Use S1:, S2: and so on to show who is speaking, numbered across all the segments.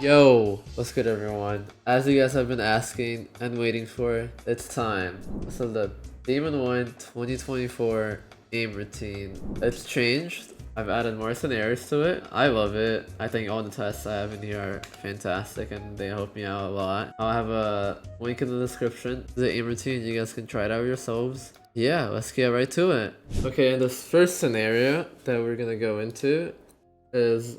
S1: Yo, what's good everyone? As you guys have been asking and waiting for, it's time. So the Demon1 2024 aim routine. It's changed. I've added more scenarios to it. I love it. I think all the tests I have in here are fantastic and they help me out a lot. I'll have a link in the description to the aim routine. You guys can try it out yourselves. Yeah, let's get right to it. Okay, in this first scenario that we're gonna go into is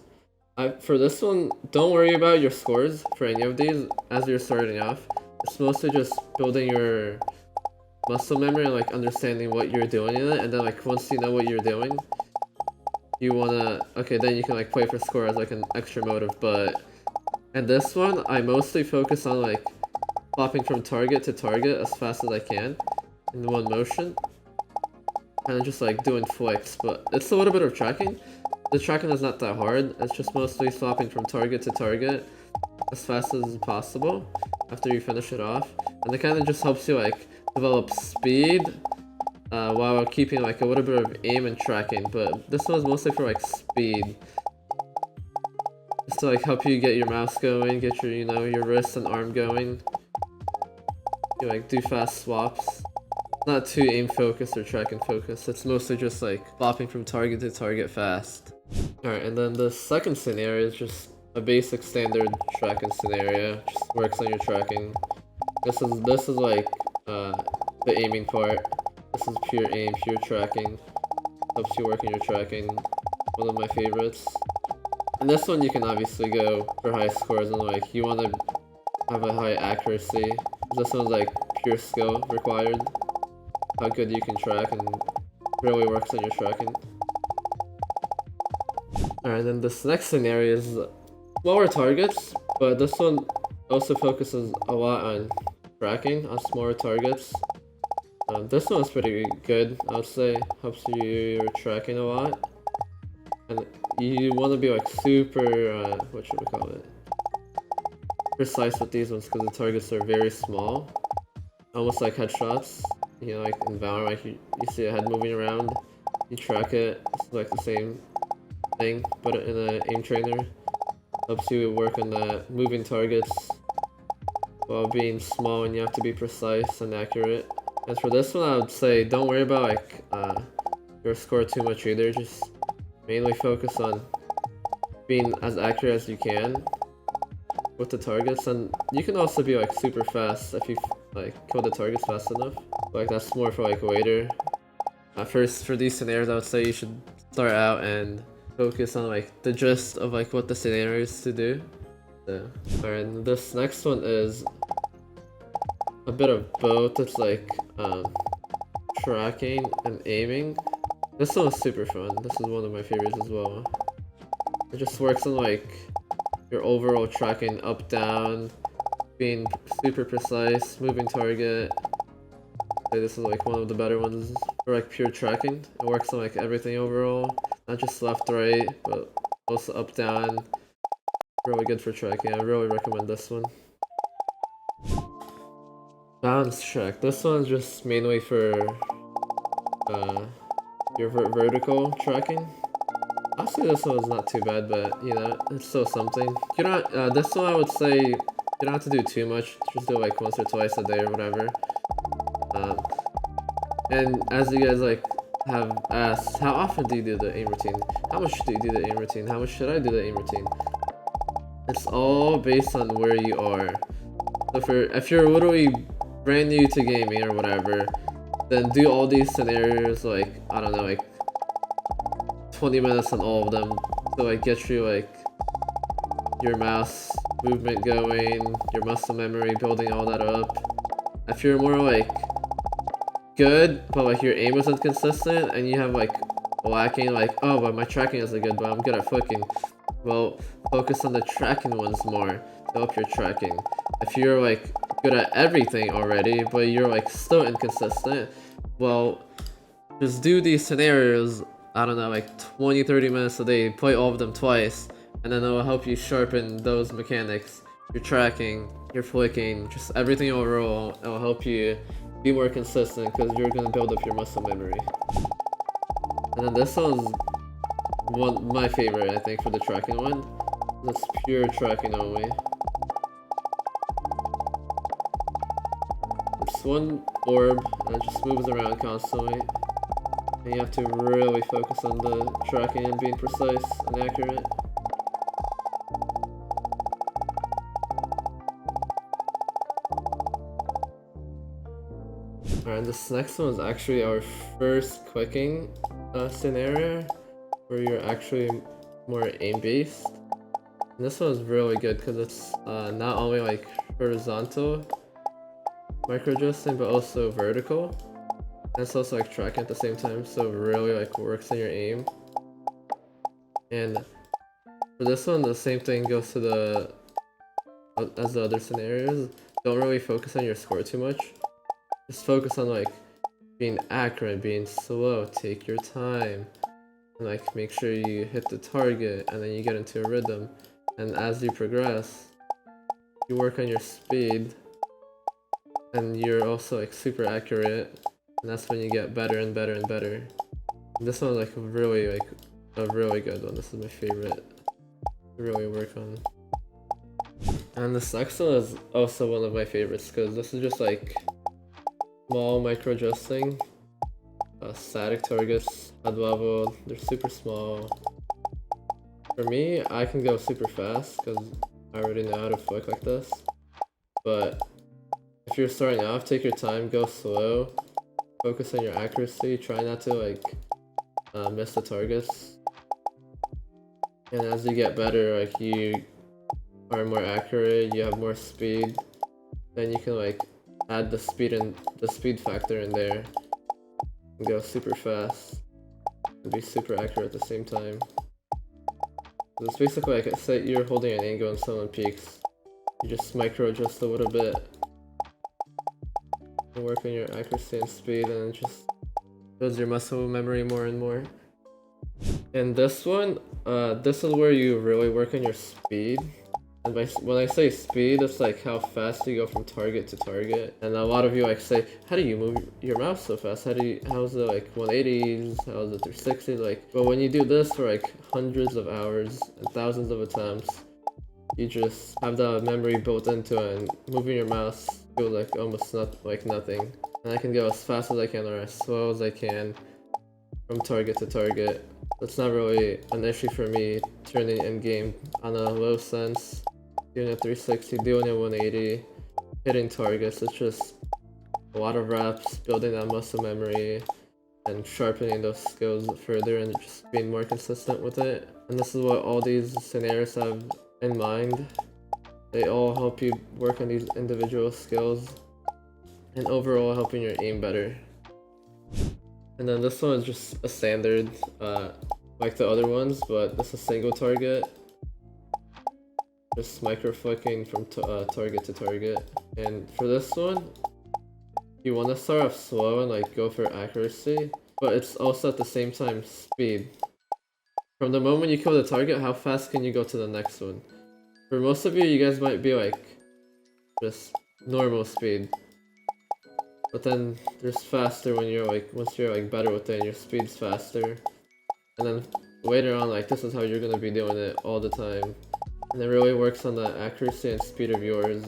S1: for this one, don't worry about your scores for any of these as you're starting off. It's mostly just building your muscle memory and like understanding what you're doing in it, and then like once you know what you're doing, you wanna then you can like play for score as like an extra motive. But in this one, I mostly focus on like flopping from target to target as fast as I can in one motion, and just like doing flicks. But it's a little bit of tracking. The tracking is not that hard, it's just mostly swapping from target to target as fast as possible after you finish it off. And it kind of just helps you like develop speed while keeping like a little bit of aim and tracking. But this one is mostly for like speed. Just to like help you get your mouse going, get your, your wrist and arm going. You like do fast swaps. Not too aim focused or tracking focused, it's mostly just like flopping from target to target fast. Alright, and then the second scenario is just a basic standard tracking scenario. Just works on your tracking. This is like the aiming part. This is pure aim, pure tracking. Helps you work on your tracking. One of my favorites. And this one you can obviously go for high scores and like you want to have a high accuracy. This one's like pure skill required. How good you can track and really works on your tracking. Alright, then this next scenario is lower targets, but this one also focuses a lot on tracking on smaller targets. This one's pretty good, I would say. Helps you tracking a lot. And you want to be like super, what should we call it? Precise with these ones because the targets are very small. Almost like headshots. You know, like in VALORANT, you see a head moving around, you track it. It's like the same thing, but in an aim trainer. Helps you work on the moving targets while being small, and you have to be precise and accurate. As for this one, I would say don't worry about like your score too much either. Just mainly focus on being as accurate as you can with the targets, and you can also be like super fast if you like kill the targets fast enough. Like that's more for like later. First, for these scenarios, I would say you should start out and focus on like the gist of like what the scenario is to do. So, alright, this next one is a bit of both. It's like tracking and aiming. This one is super fun. This is one of my favorites as well. It just works on like your overall tracking up, down, being super precise, moving target. This is like one of the better ones for like pure tracking. It works on like everything overall, not just left, right, but also up, down. Really good for tracking. I really recommend this one. Balance check. This one's just mainly for your vertical tracking. Honestly, this one is not too bad, but you know, it's still something. You don't. This one I would say you don't have to do too much. Just do it like once or twice a day or whatever. And as you guys like have asked, how often do you do the aim routine? How much do you do the aim routine? How much should I do the aim routine? It's all based on where you are. So if you're literally brand new to gaming or whatever, then do all these scenarios like, I don't know, like 20 minutes on all of them to like get you like your mouse movement going, your muscle memory, building all that up. If you're more like good, but like your aim is inconsistent and you have like lacking, like, oh, but my tracking isn't good, but I'm good at flicking. Well, focus on the tracking ones more to help your tracking. If you're like good at everything already, but you're like still inconsistent, well, just do these scenarios, I don't know, like 20-30 minutes a day, play all of them twice, and then it will help you sharpen those mechanics, your tracking, your flicking, just everything overall. It will help you be more consistent because you're going to build up your muscle memory. And then this one's my favorite, I think, for the tracking one. That's pure tracking only. It's one orb and it just moves around constantly. And you have to really focus on the tracking and being precise and accurate. Alright, this next one is actually our first clicking scenario, where you're actually more aim-based. And this one is really good because it's not only like horizontal micro adjusting, but also vertical. And it's also like tracking at the same time, so it really like works on your aim. And for this one, the same thing goes to the as the other scenarios. Don't really focus on your score too much. Just focus on like being accurate, being slow, take your time, and like make sure you hit the target, and then you get into a rhythm. And as you progress, you work on your speed, and you're also like super accurate, and that's when you get better and better and better. And this one's like really like a really good one. This is my favorite to really work on. And this next one is also one of my favorites because this is just like small micro adjusting, static targets, head level, they're super small. For me, I can go super fast because I already know how to flick like this. But if you're starting off, take your time, go slow, focus on your accuracy, try not to like miss the targets. And as you get better, like you are more accurate, you have more speed, then you can like add the speed factor in there and go super fast and be super accurate at the same time. So it's basically like, say you're holding an angle and someone peeks, you just micro adjust a little bit and work on your accuracy and speed, and it just builds your muscle memory more and more. And this one, this is where you really work on your speed. And when I say speed, it's like how fast you go from target to target. And a lot of you like say, how do you move your mouse so fast? How's it like 180s? How's it 360s? Like, but when you do this for like hundreds of hours and thousands of attempts, you just have the memory built into it, and moving your mouse feels like almost nothing. And I can go as fast as I can or as slow as I can from target to target. It's not really an issue for me turning in game on a low sense, doing a 360, doing a 180, hitting targets. It's just a lot of reps, building that muscle memory, and sharpening those skills further, and just being more consistent with it. And this is what all these scenarios have in mind. They all help you work on these individual skills and overall helping your aim better. And then this one is just a standard, like the other ones, but this is single target. Just micro flicking from target to target. And for this one, you want to start off slow and like go for accuracy, but it's also at the same time speed. From the moment you kill the target, how fast can you go to the next one? For most of you, you guys might be like just normal speed. But then there's faster when you're like, once you're like better with it and your speed's faster. And then later on, like this is how you're gonna be doing it all the time. And it really works on the accuracy and speed of yours.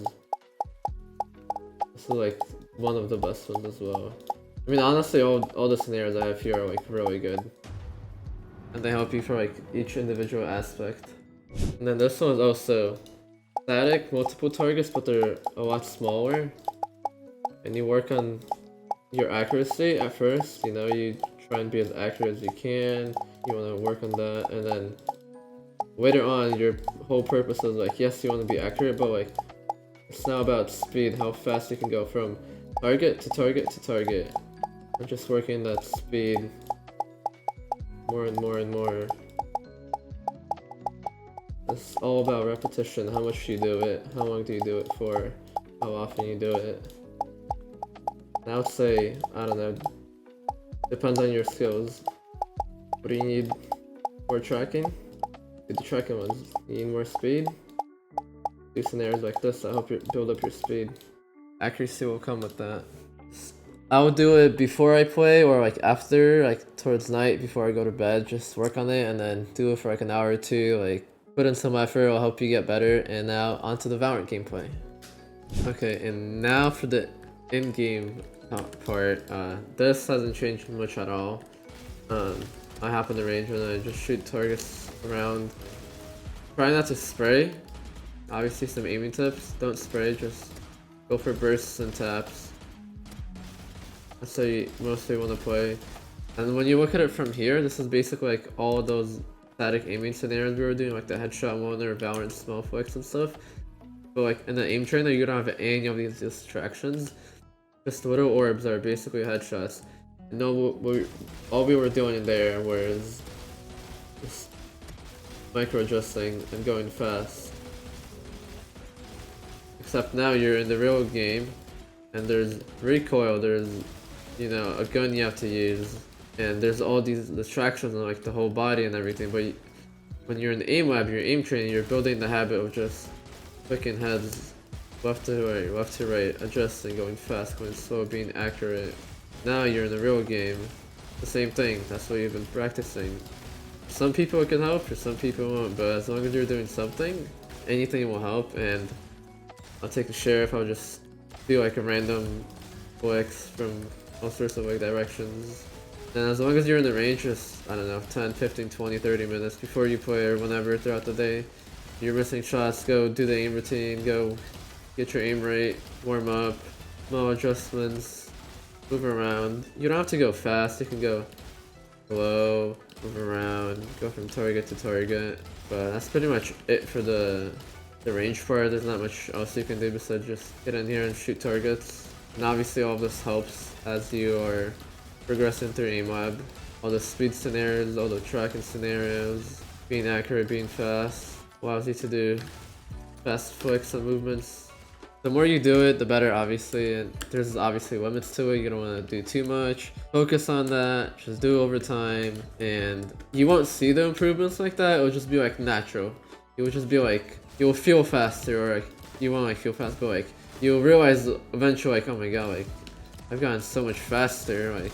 S1: This is like one of the best ones as well. I mean, honestly, all the scenarios I have here are like really good. And they help you for like each individual aspect. And then this one is also static, multiple targets, but they're a lot smaller. And you work on your accuracy at first, you know, you try and be as accurate as you can, you want to work on that, and then later on your whole purpose is like, yes, you want to be accurate, but like, it's now about speed, how fast you can go from target to target to target. And just working that speed more and more and more. It's all about repetition, how much you do it, how long do you do it for, how often you do it. I would say, I don't know, depends on your skills. What do you need for tracking? Do the tracking ones. You need more speed? Do scenarios like this that help you build up your speed. Accuracy will come with that. I would do it before I play or like after, like towards night before I go to bed. Just work on it and then do it for like an hour or two, like put in some effort, it'll help you get better. And now onto the Valorant gameplay. Okay, and now for the in-game part. This hasn't changed much at all. I hop in the range and I just shoot targets around. Try not to spray. Obviously some aiming tips. Don't spray, just go for bursts and taps. That's how you mostly want to play. And when you look at it from here, this is basically like all those static aiming scenarios we were doing, like the headshot one or Valorant small flicks and stuff. But like in the aim trainer, you don't have any of these distractions. Just little orbs are basically headshots. And all we were doing in there was just micro adjusting and going fast. Except now you're in the real game, and there's recoil, there's, you know, a gun you have to use, and there's all these distractions on like the whole body and everything. But when you're in the aim lab, you're aim training, you're building the habit of just clicking heads left to right, adjusting, going fast, going slow, being accurate. Now you're in the real game, the same thing. That's what you've been practicing. Some people it can help, for some people won't, but as long as you're doing something, anything will help. And I'll take a sheriff, I'll just do like a random flicks from all sorts of like directions. And as long as you're in the range, just, I don't know, 10, 15, 20, 30 minutes before you play or whenever throughout the day, you're missing shots, go do the aim routine, go get your aim rate, warm up, small adjustments, move around. You don't have to go fast, you can go slow, move around, go from target to target. But that's pretty much it for the range part. There's not much else you can do besides just get in here and shoot targets. And obviously all of this helps as you are progressing through aim lab. All the speed scenarios, all the tracking scenarios, being accurate, being fast, allows you to do fast flicks and movements. The more you do it, the better, obviously, and there's obviously limits to it. You don't want to do too much. Focus on that, just do it over time, and you won't see the improvements like that. It'll just be like natural. It will just be like, you'll feel faster, or like, you won't like feel fast, but like, you'll realize eventually, like, oh my god, like, I've gotten so much faster, like,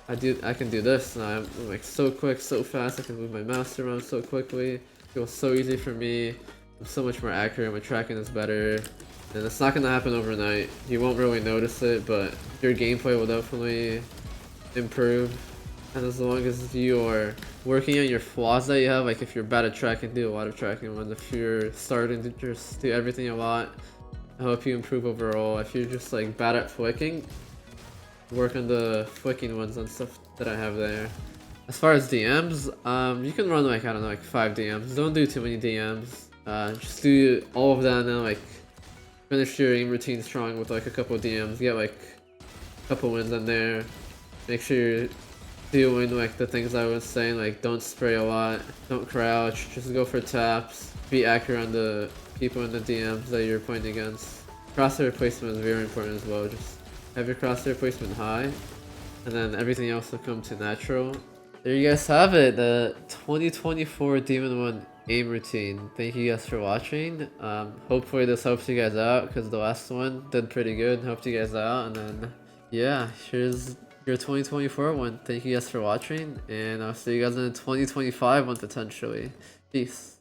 S1: I can do this now. I'm like so quick, so fast. I can move my mouse around so quickly. It feels so easy for me. I'm so much more accurate. My tracking is better. And it's not gonna happen overnight. You won't really notice it, but your gameplay will definitely improve. And as long as you are working on your flaws that you have, like if you're bad at tracking, do a lot of tracking ones. If you're starting to just do everything a lot, I hope you improve overall. If you're just like bad at flicking, work on the flicking ones and stuff that I have there. As far as DMs, you can run like, I don't know, like 5 DMs. Don't do too many DMs. Just do all of that and then like finish your aim routine strong with like a couple of DMs. Get like a couple wins in there. Make sure you're doing like the things I was saying, like don't spray a lot, don't crouch, just go for taps. Be accurate on the people in the DMs that you're playing against. Crosshair placement is very important as well. Just have your crosshair placement high, and then everything else will come to natural. There you guys have it, the 2024 Demon1 aim routine. Thank you guys for watching. Hopefully this helps you guys out, because the last one did pretty good. Helped you guys out, and then yeah, here's your 2024 one. Thank you guys for watching, and I'll see you guys in the 2025 one potentially. Peace.